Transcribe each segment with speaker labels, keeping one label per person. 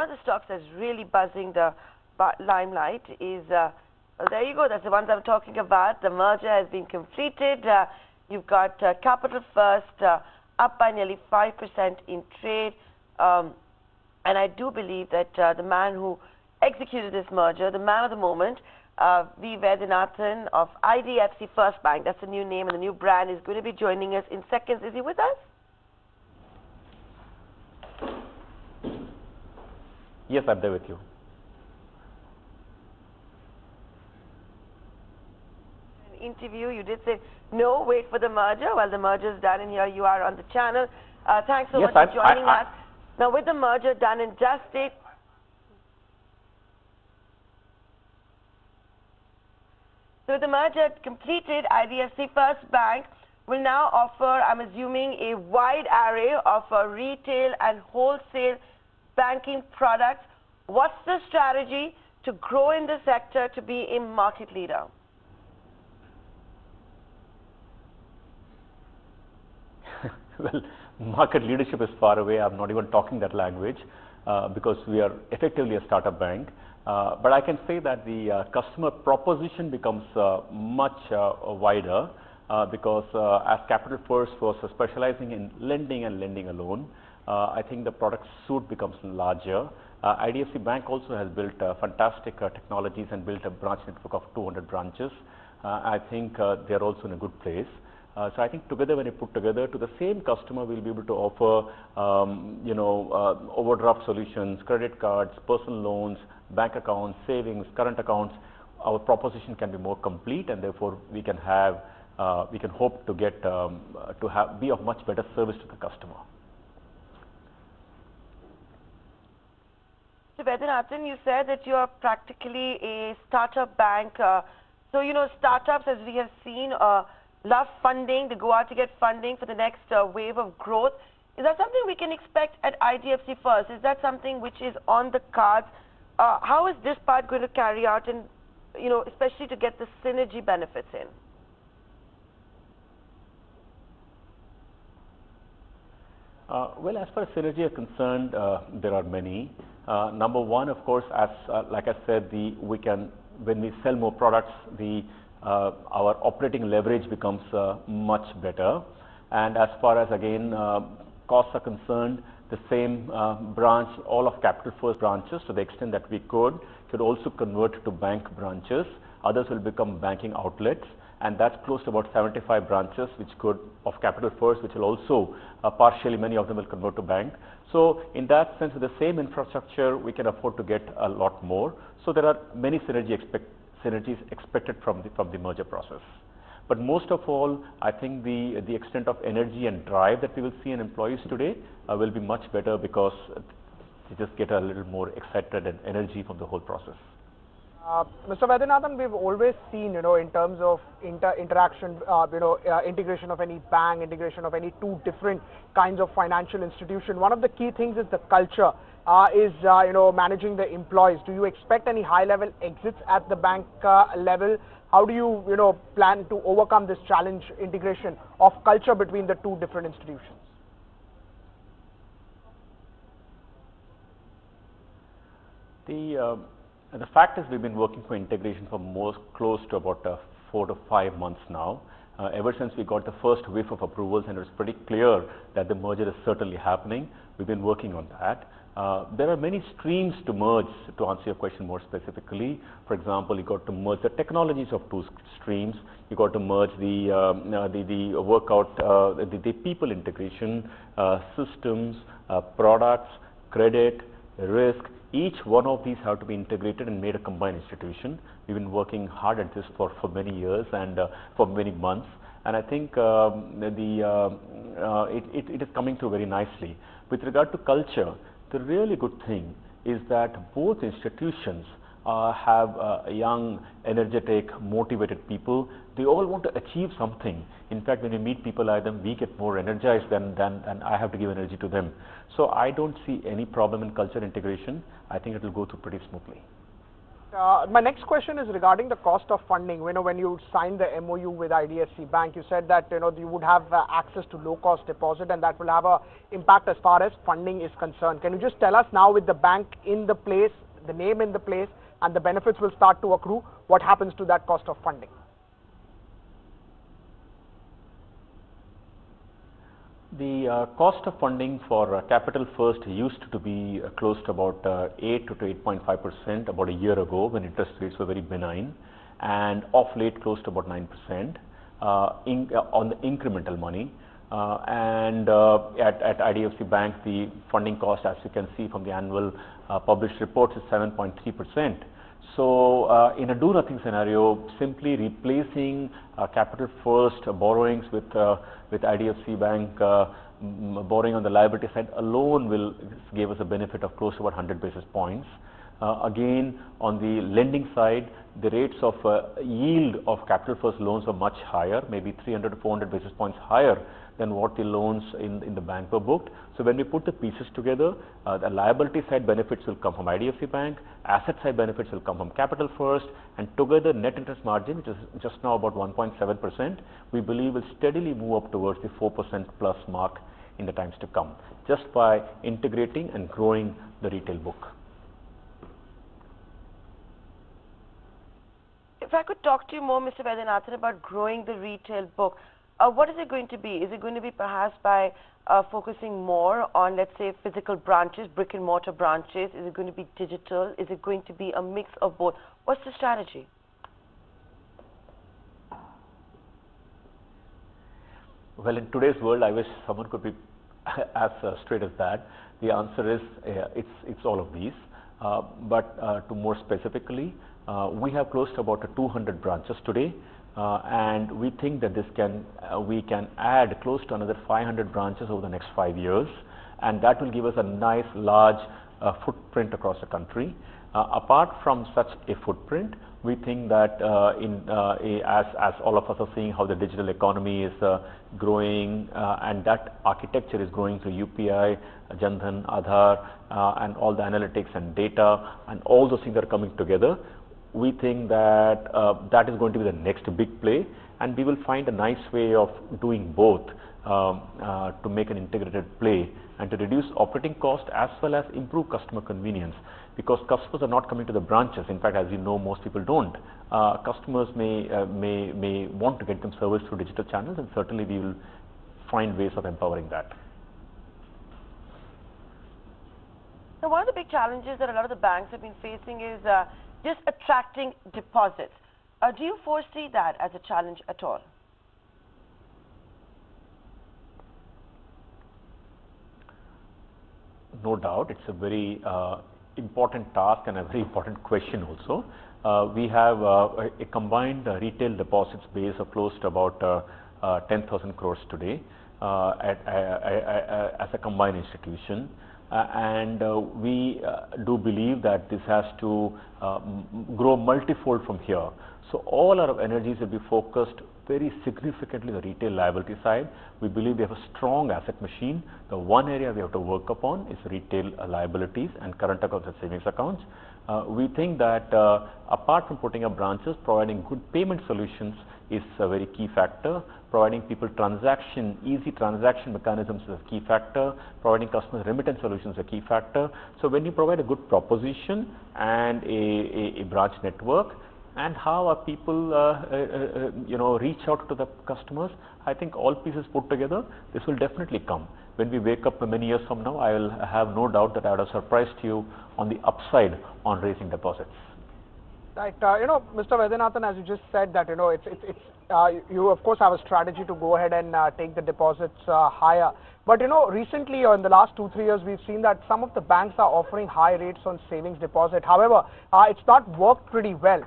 Speaker 1: One of the stocks that's really buzzing the limelight is, well, there you go, that's the ones I'm talking about. The merger has been completed. You've got Capital First up by nearly 5% in trade. And I do believe that the man who executed this merger, the man of the moment, V. Vaidyanathan of IDFC First Bank, that's the new name and the new brand, is going to be joining us in seconds. Is he with us?
Speaker 2: Yes, I'm there with you.
Speaker 1: An interview, you did say, no, wait for the merger. Well, the merger is done, and here you are on the channel. Thanks so much for joining us. Now, with the merger done and dusted, so the merger completed, IDFC First Bank will now offer, I'm assuming, a wide array of retail and wholesale banking products. What's the strategy to grow in the sector to be a market leader?
Speaker 2: Well, market leadership is far away. I'm not even talking that language because we are effectively a startup bank. But I can say that the customer proposition becomes much wider because as Capital First was specializing in lending and lending alone, I think the product suite becomes larger. IDFC Bank also has built fantastic technologies and built a branch network of 200 branches. I think they are also in a good place. So I think together, when you put together, to the same customer, we'll be able to offer, overdraft solutions, credit cards, personal loans, bank accounts, savings, current accounts. Our proposition can be more complete, and therefore we can have, we can hope to get be of much better service to the customer.
Speaker 1: So Vaidyanathan, you said that you are practically a startup bank. So startups, as we have seen, love funding. They go out to get funding for the next wave of growth. Is that something we can expect at IDFC First? Is that something which is on the cards? How is this part going to carry out, and especially to get the synergy benefits in?
Speaker 2: Well, as far as synergy is concerned, there are many. Number one, of course, as like I said, when we sell more products, our operating leverage becomes much better. And as far as again costs are concerned, the same branch, all of Capital First branches, to the extent that we could also convert to bank branches. Others will become banking outlets, and that's close to about 75 branches of Capital First, which will also partially, many of them will convert to bank. So in that sense, with the same infrastructure, we can afford to get a lot more. So there are many synergies expected from the merger process. But most of all, I think the extent of energy and drive that we will see in employees today will be much better because they just get a little more excited and energy from the whole process.
Speaker 3: Mr. Vaidyanathan, we've always seen, in terms of interaction, integration of any bank, integration of any two different kinds of financial institution. One of the key things is the culture, managing the employees. Do you expect any high-level exits at the bank level? How do you, plan to overcome this challenge, integration of culture between the two different institutions?
Speaker 2: The fact is, we've been working for integration for close to about 4 to 5 months now. Ever since we got the first whiff of approvals, and it was pretty clear that the merger is certainly happening, we've been working on that. There are many streams to merge, to answer your question more specifically. For example, you got to merge the technologies of two streams. You got to merge the people integration, systems, products, credit, risk. Each one of these have to be integrated and made a combined institution. We've been working hard at this for many years and for many months, and I think it is coming through very nicely. With regard to culture, the really good thing is that both institutions have young, energetic, motivated people. They all want to achieve something. In fact, when we meet people like them, we get more energized than I have to give energy to them. So I don't see any problem in culture integration. I think it will go through pretty smoothly.
Speaker 3: My next question is regarding the cost of funding. You know, when you signed the MOU with IDFC Bank, you said that you would have access to low-cost deposit, and that will have a impact as far as funding is concerned. Can you just tell us now, with the bank in the place, the name in the place, and the benefits will start to accrue, what happens to that cost of funding?
Speaker 2: The cost of funding for Capital First used to be close to about 8 to 8.5% about a year ago, when interest rates were very benign, and of late close to about 9% on the incremental money. At IDFC Bank, the funding cost, as you can see from the annual published reports, is 7.3%. So in a do-nothing scenario, simply replacing Capital First borrowings with IDFC Bank borrowing on the liability side alone will give us a benefit of close to about 100 basis points. Again, on the lending side, the rates of yield of Capital First loans are much higher, maybe 300 to 400 basis points higher than what the loans in the bank were booked. So when we put the pieces together, the liability side benefits will come from IDFC Bank, asset side benefits will come from Capital First, and together net interest margin, which is just now about 1.7%, we believe will steadily move up towards the 4% plus mark in the times to come, just by integrating and growing the retail book.
Speaker 1: If I could talk to you more, Mr. Vaidyanathan, about growing the retail book, what is it going to be? Is it going to be perhaps by focusing more on, let's say, physical branches, brick and mortar branches? Is it going to be digital? Is it going to be a mix of both? What's the strategy?
Speaker 2: Well, in today's world, I wish someone could be as straight as that. The answer is it's all of these. But to more specifically, we have close to about 200 branches today, and we think that we can add close to another 500 branches over the next 5 years, and that will give us a nice large footprint across the country. Apart from such a footprint, we think that as all of us are seeing how the digital economy is growing, and that architecture is growing through UPI, Jan Dhan, Aadhaar, and all the analytics and data, and all those things are coming together. We think that that is going to be the next big play, and we will find a nice way of doing both to make an integrated play and to reduce operating cost as well as improve customer convenience, because customers are not coming to the branches. In fact, as you know, most people don't. Customers may want to get them service through digital channels, and certainly we will find ways of empowering that.
Speaker 1: Now, one of the big challenges that a lot of the banks have been facing is just attracting deposits. Do you foresee that as a challenge at all?
Speaker 2: No doubt, it's a very important task and a very important question also. We have a combined retail deposits base of close to about 10,000 crores today as a combined institution. And we do believe that this has to grow multifold from here. So all our energies will be focused very significantly on the retail liability side. We believe we have a strong asset machine. The one area we have to work upon is retail liabilities and current accounts and savings accounts. We think that apart from putting up branches, providing good payment solutions is a very key factor. Providing people easy transaction mechanisms is a key factor. Providing customer remittance solutions is a key factor. So when you provide a good proposition and a branch network, and how are people reach out to the customers, I think all pieces put together, this will definitely come. When we wake up many years from now, I will have no doubt that I would have surprised you on the upside on raising deposits.
Speaker 3: Right, Mr. Vaidyanathan, as you just said that you of course have a strategy to go ahead and take the deposits higher. But recently, or in the last 2-3 years, we've seen that some of the banks are offering high rates on savings deposit. However, it's not worked pretty well.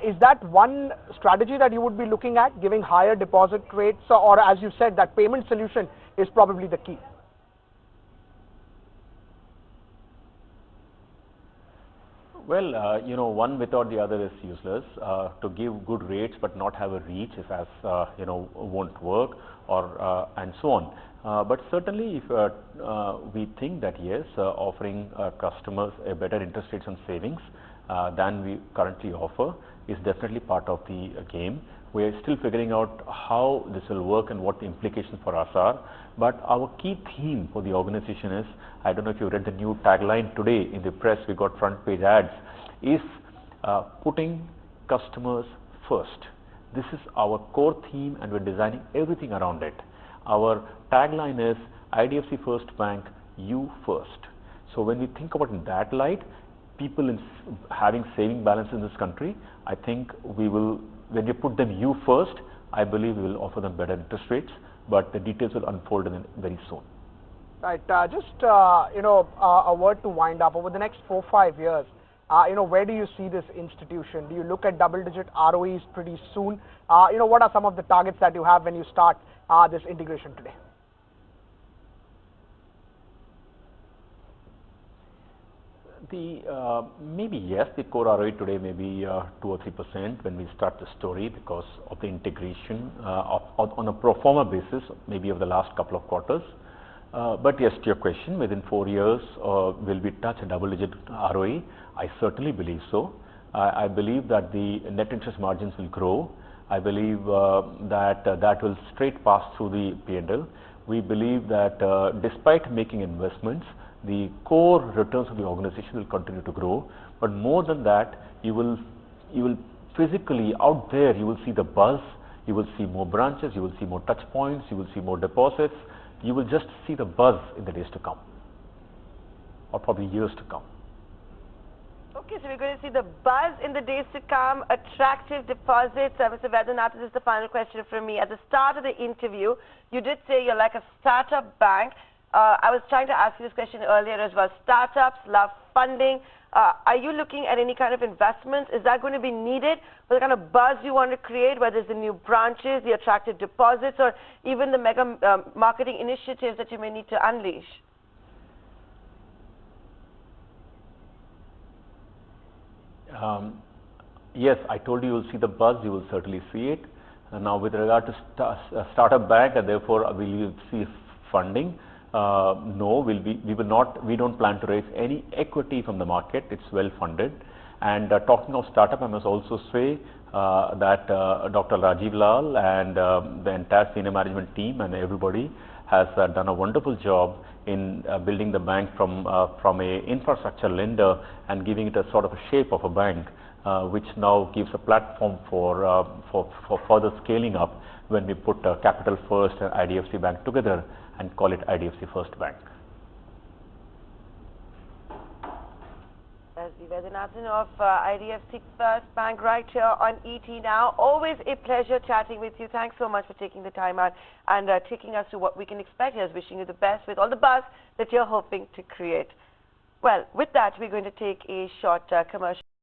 Speaker 3: Is that one strategy that you would be looking at, giving higher deposit rates, or as you said, that payment solution is probably the key?
Speaker 2: Well, one without the other is useless. To give good rates but not have a reach is won't work, or and so on. But certainly, if we think that yes, offering customers a better interest rates on savings than we currently offer is definitely part of the game. We are still figuring out how this will work and what the implications for us are. But our key theme for the organization is, I don't know if you read the new tagline today in the press, we got front page ads, is putting customers first. This is our core theme and we're designing everything around it. Our tagline is IDFC First Bank, you first. So when we think about in that light, people having saving balance in this country, I think we will, when you put them you first, I believe we will offer them better interest rates, but the details will unfold very soon.
Speaker 3: Right. A word to wind up. Over the next 4-5 years, where do you see this institution? Do you look at double-digit ROEs pretty soon? What are some of the targets that you have when you start this integration today?
Speaker 2: Maybe yes, the core ROE today may be 2 or 3% when we start the story because of the integration on a pro forma basis, maybe over the last couple of quarters. But yes, to your question, within 4 years, will we touch a double-digit ROE? I certainly believe so. I believe that the net interest margins will grow. I believe that will straight pass through the P&L. We believe that despite making investments, the core returns of the organization will continue to grow. But more than that, you will physically out there, you will see the buzz, you will see more branches, you will see more touch points, you will see more deposits. You will just see the buzz in the days to come, or probably years to come.
Speaker 1: Okay, so we're going to see the buzz in the days to come, attractive deposits. Mr. Vaidyanathan, this is the final question from me. At the start of the interview, you did say you're like a startup bank. I was trying to ask you this question earlier as well. Startups love funding. Are you looking at any kind of investments? Is that going to be needed for the kind of buzz you want to create, whether it's the new branches, the attractive deposits, or even the mega marketing initiatives that you may need to unleash?
Speaker 2: Yes, I told you will see the buzz, you will certainly see it. Now with regard to startup bank and therefore we will see funding, no, we don't plan to raise any equity from the market. It's well funded. And talking of startup, I must also say that Dr. Rajiv Lal and the entire senior management team and everybody has done a wonderful job in building the bank from a infrastructure lender and giving it a sort of a shape of a bank, which now gives a platform for further scaling up when we put Capital First and IDFC Bank together and call it IDFC First Bank.
Speaker 1: As the Vaidyanathan of IDFC First Bank right here on ET Now. Always a pleasure chatting with you. Thanks so much for taking the time out and taking us to what we can expect. Here's wishing you the best with all the buzz that you're hoping to create. Well, with that, we're going to take a short commercial.